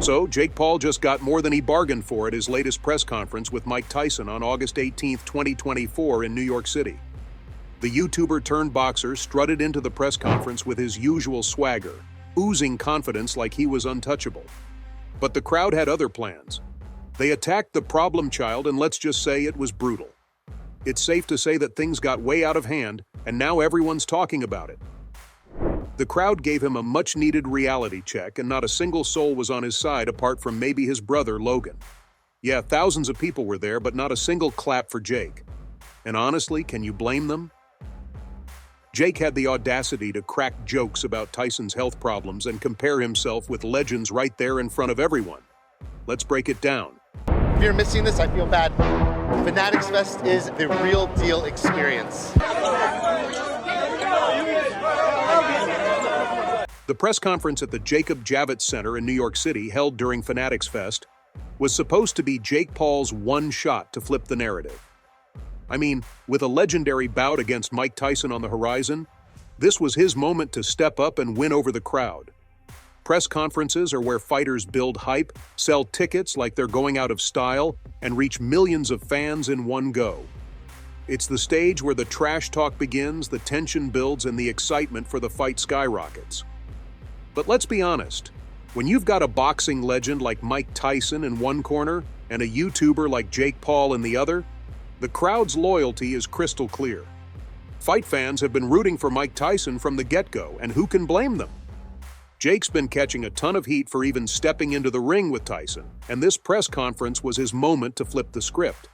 So, Jake Paul just got more than he bargained for at his latest press conference with Mike Tyson on August 18, 2024 in New York City. The YouTuber turned boxer strutted into the press conference with his usual swagger, oozing confidence like he was untouchable. But the crowd had other plans. They attacked the problem child, and let's just say it was brutal. It's safe to say that things got way out of hand, and now everyone's talking about it. The crowd gave him a much-needed reality check, and not a single soul was on his side apart from maybe his brother, Logan. Yeah, thousands of people were there, but not a single clap for Jake. And honestly, can you blame them? Jake had the audacity to crack jokes about Tyson's health problems and compare himself with legends right there in front of everyone. Let's break it down. If you're missing this, I feel bad. Fanatics Fest is the real deal experience. The press conference at the Jacob Javits Center in New York City, held during Fanatics Fest, was supposed to be Jake Paul's one shot to flip the narrative. I mean, with a legendary bout against Mike Tyson on the horizon, this was his moment to step up and win over the crowd. Press conferences are where fighters build hype, sell tickets like they're going out of style, and reach millions of fans in one go. It's the stage where the trash talk begins, the tension builds, and the excitement for the fight skyrockets. But let's be honest, when you've got a boxing legend like Mike Tyson in one corner and a YouTuber like Jake Paul in the other, the crowd's loyalty is crystal clear. Fight fans have been rooting for Mike Tyson from the get-go, and who can blame them? Jake's been catching a ton of heat for even stepping into the ring with Tyson, and this press conference was his moment to flip the script.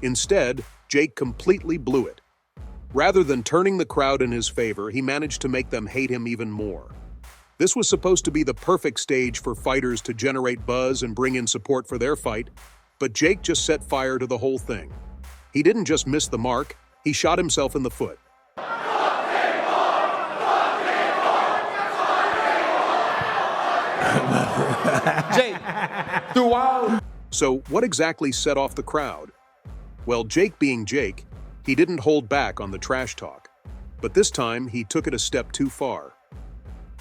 Instead, Jake completely blew it. Rather than turning the crowd in his favor, he managed to make them hate him even more. This was supposed to be the perfect stage for fighters to generate buzz and bring in support for their fight, but Jake just set fire to the whole thing. He didn't just miss the mark, he shot himself in the foot. Jake, throughout. So what exactly set off the crowd? Well, Jake being Jake, he didn't hold back on the trash talk. But this time, he took it a step too far.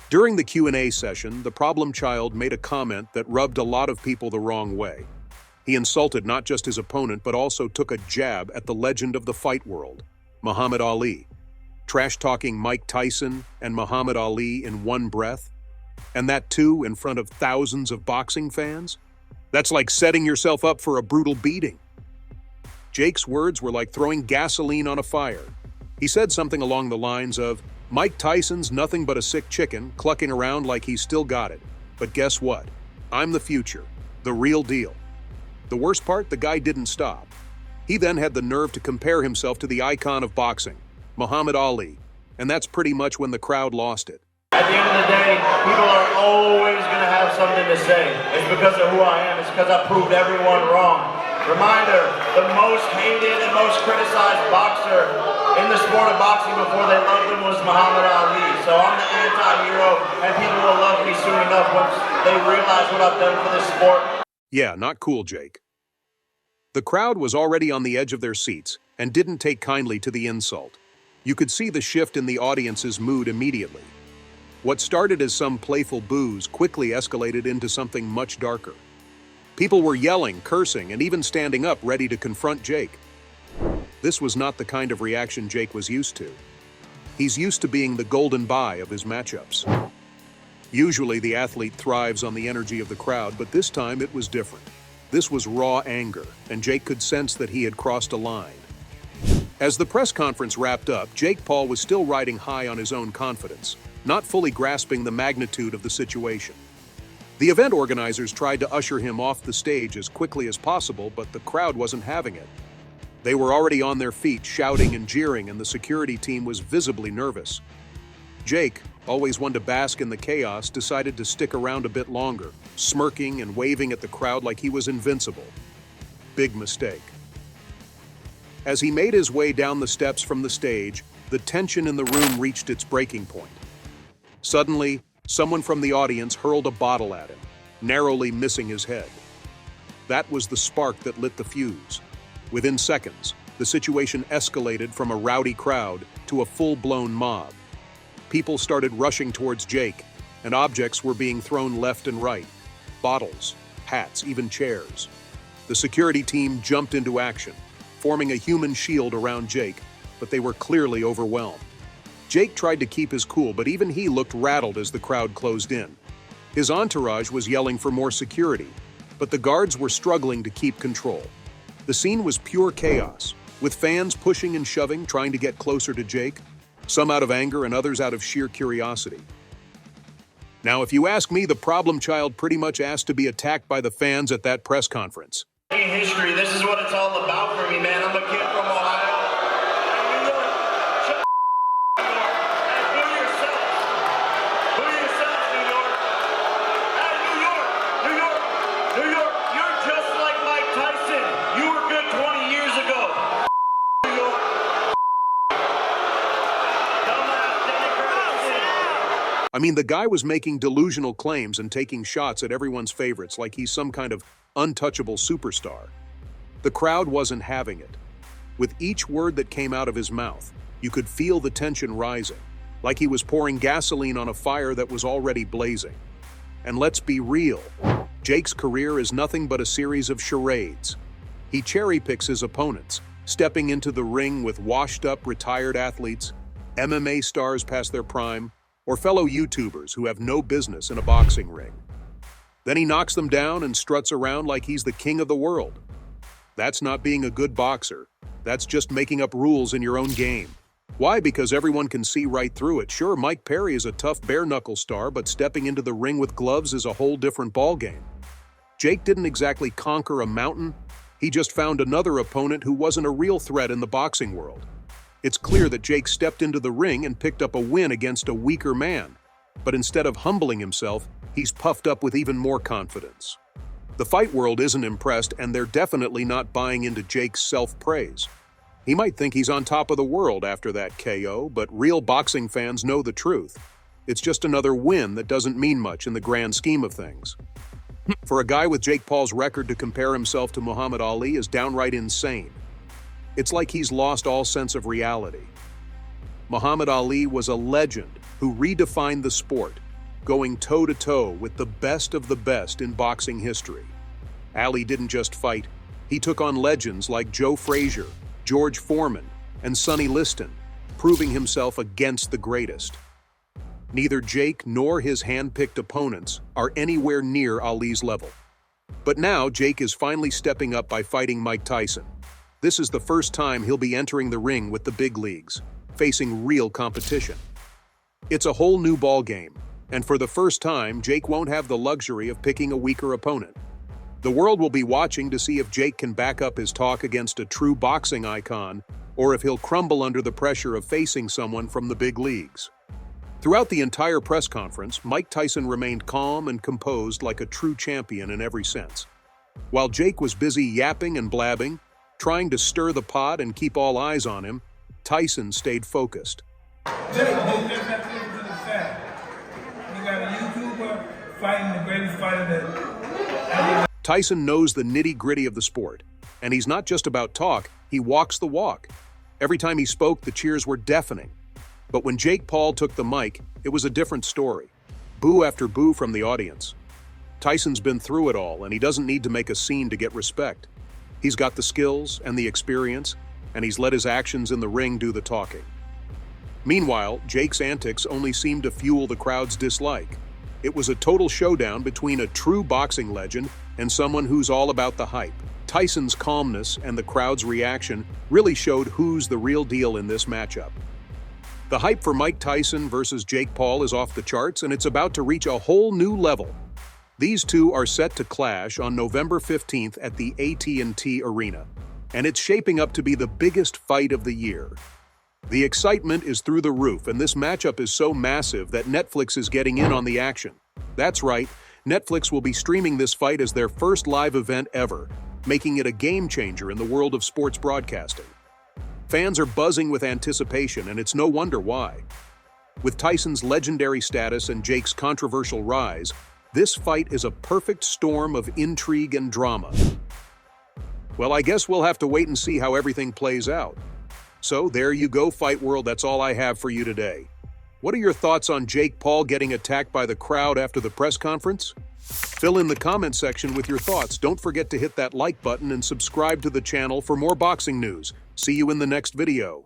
During the Q&A session, the problem child made a comment that rubbed a lot of people the wrong way. He insulted not just his opponent, but also took a jab at the legend of the fight world, Muhammad Ali, trash-talking Mike Tyson and Muhammad Ali in one breath, and that too in front of thousands of boxing fans? That's like setting yourself up for a brutal beating. Jake's words were like throwing gasoline on a fire. He said something along the lines of, "Mike Tyson's nothing but a sick chicken, clucking around like he's still got it. But guess what? I'm the future, the real deal." The worst part, the guy didn't stop. He then had the nerve to compare himself to the icon of boxing, Muhammad Ali, and that's pretty much when the crowd lost it. At the end of the day, people are always going to have something to say. It's because of who I am. It's because I proved everyone wrong. Reminder, the most hated and most criticized boxer in the sport of boxing before they loved him was Muhammad Ali. So I'm the anti-hero, and people will love me soon enough once they realize what I've done for this sport. Yeah, not cool, Jake. The crowd was already on the edge of their seats and didn't take kindly to the insult. You could see the shift in the audience's mood immediately. What started as some playful boos quickly escalated into something much darker. People were yelling, cursing, and even standing up ready to confront Jake. This was not the kind of reaction Jake was used to. He's used to being the golden boy of his matchups. Usually the athlete thrives on the energy of the crowd, but this time it was different. This was raw anger, and Jake could sense that he had crossed a line. As the press conference wrapped up, Jake Paul was still riding high on his own confidence, not fully grasping the magnitude of the situation. The event organizers tried to usher him off the stage as quickly as possible, but the crowd wasn't having it. They were already on their feet, shouting and jeering, and the security team was visibly nervous. Jake, always one to bask in the chaos, decided to stick around a bit longer, smirking and waving at the crowd like he was invincible. Big mistake. As he made his way down the steps from the stage, the tension in the room reached its breaking point. Suddenly, someone from the audience hurled a bottle at him, narrowly missing his head. That was the spark that lit the fuse. Within seconds, the situation escalated from a rowdy crowd to a full-blown mob. People started rushing towards Jake, and objects were being thrown left and right. bottles, hats, even chairs. The security team jumped into action, forming a human shield around Jake, but they were clearly overwhelmed. Jake tried to keep his cool, but even he looked rattled as the crowd closed in. His entourage was yelling for more security, but the guards were struggling to keep control. The scene was pure chaos, with fans pushing and shoving, trying to get closer to Jake, some out of anger and others out of sheer curiosity. Now, if you ask me, the problem child pretty much asked to be attacked by the fans at that press conference. In history, this is what it's all about for me, man. I'm a kid from Ohio. Hey, New York, shut the Hey, boo yourselves. Boo yourselves, New York. Hey, New York, New York, New York, you're just like Mike Tyson. You were good 20 years ago. New York. Dumbass Democrats. I mean, the guy was making delusional claims and taking shots at everyone's favorites like he's some kind of untouchable superstar. The crowd wasn't having it. With each word that came out of his mouth, you could feel the tension rising, like he was pouring gasoline on a fire that was already blazing. And let's be real, Jake's career is nothing but a series of charades. He cherry-picks his opponents, stepping into the ring with washed-up retired athletes, MMA stars past their prime, or fellow YouTubers who have no business in a boxing ring. Then he knocks them down and struts around like he's the king of the world. That's not being a good boxer. That's just making up rules in your own game. Why? Because everyone can see right through it. Sure, Mike Perry is a tough bare-knuckle star, but stepping into the ring with gloves is a whole different ballgame. Jake didn't exactly conquer a mountain. He just found another opponent who wasn't a real threat in the boxing world. It's clear that Jake stepped into the ring and picked up a win against a weaker man. But instead of humbling himself, he's puffed up with even more confidence. The fight world isn't impressed, and they're definitely not buying into Jake's self-praise. He might think he's on top of the world after that KO, but real boxing fans know the truth. It's just another win that doesn't mean much in the grand scheme of things. For a guy with Jake Paul's record to compare himself to Muhammad Ali is downright insane. It's like he's lost all sense of reality. Muhammad Ali was a legend who redefined the sport, going toe-to-toe with the best of the best in boxing history. Ali didn't just fight, he took on legends like Joe Frazier, George Foreman, and Sonny Liston, proving himself against the greatest. Neither Jake nor his hand-picked opponents are anywhere near Ali's level. But now Jake is finally stepping up by fighting Mike Tyson. This is the first time he'll be entering the ring with the big leagues, facing real competition. It's a whole new ball game, and for the first time, Jake won't have the luxury of picking a weaker opponent. The world will be watching to see if Jake can back up his talk against a true boxing icon, or if he'll crumble under the pressure of facing someone from the big leagues. Throughout the entire press conference, Mike Tyson remained calm and composed like a true champion in every sense. While Jake was busy yapping and blabbing, trying to stir the pot and keep all eyes on him, Tyson stayed focused. Jake, you just have to get to the fact. You got a YouTuber fighting the greatest fighter that... Tyson knows the nitty-gritty of the sport, and he's not just about talk, he walks the walk. Every time he spoke, the cheers were deafening. But when Jake Paul took the mic, it was a different story. Boo after boo from the audience. Tyson's been through it all, and he doesn't need to make a scene to get respect. He's got the skills and the experience, and he's let his actions in the ring do the talking. Meanwhile, Jake's antics only seemed to fuel the crowd's dislike. It was a total showdown between a true boxing legend and someone who's all about the hype. Tyson's calmness and the crowd's reaction really showed who's the real deal in this matchup. The hype for Mike Tyson versus Jake Paul is off the charts, and it's about to reach a whole new level. These two are set to clash on November 15th at the AT&T Arena, and it's shaping up to be the biggest fight of the year. The excitement is through the roof, and this matchup is so massive that Netflix is getting in on the action. That's right, Netflix will be streaming this fight as their first live event ever, making it a game-changer in the world of sports broadcasting. Fans are buzzing with anticipation, and it's no wonder why. With Tyson's legendary status and Jake's controversial rise, this fight is a perfect storm of intrigue and drama. Well, I guess we'll have to wait and see how everything plays out. So there you go, Fight World, that's all I have for you today. What are your thoughts on Jake Paul getting attacked by the crowd after the press conference? Fill in the comment section with your thoughts. Don't forget to hit that like button and subscribe to the channel for more boxing news. See you in the next video.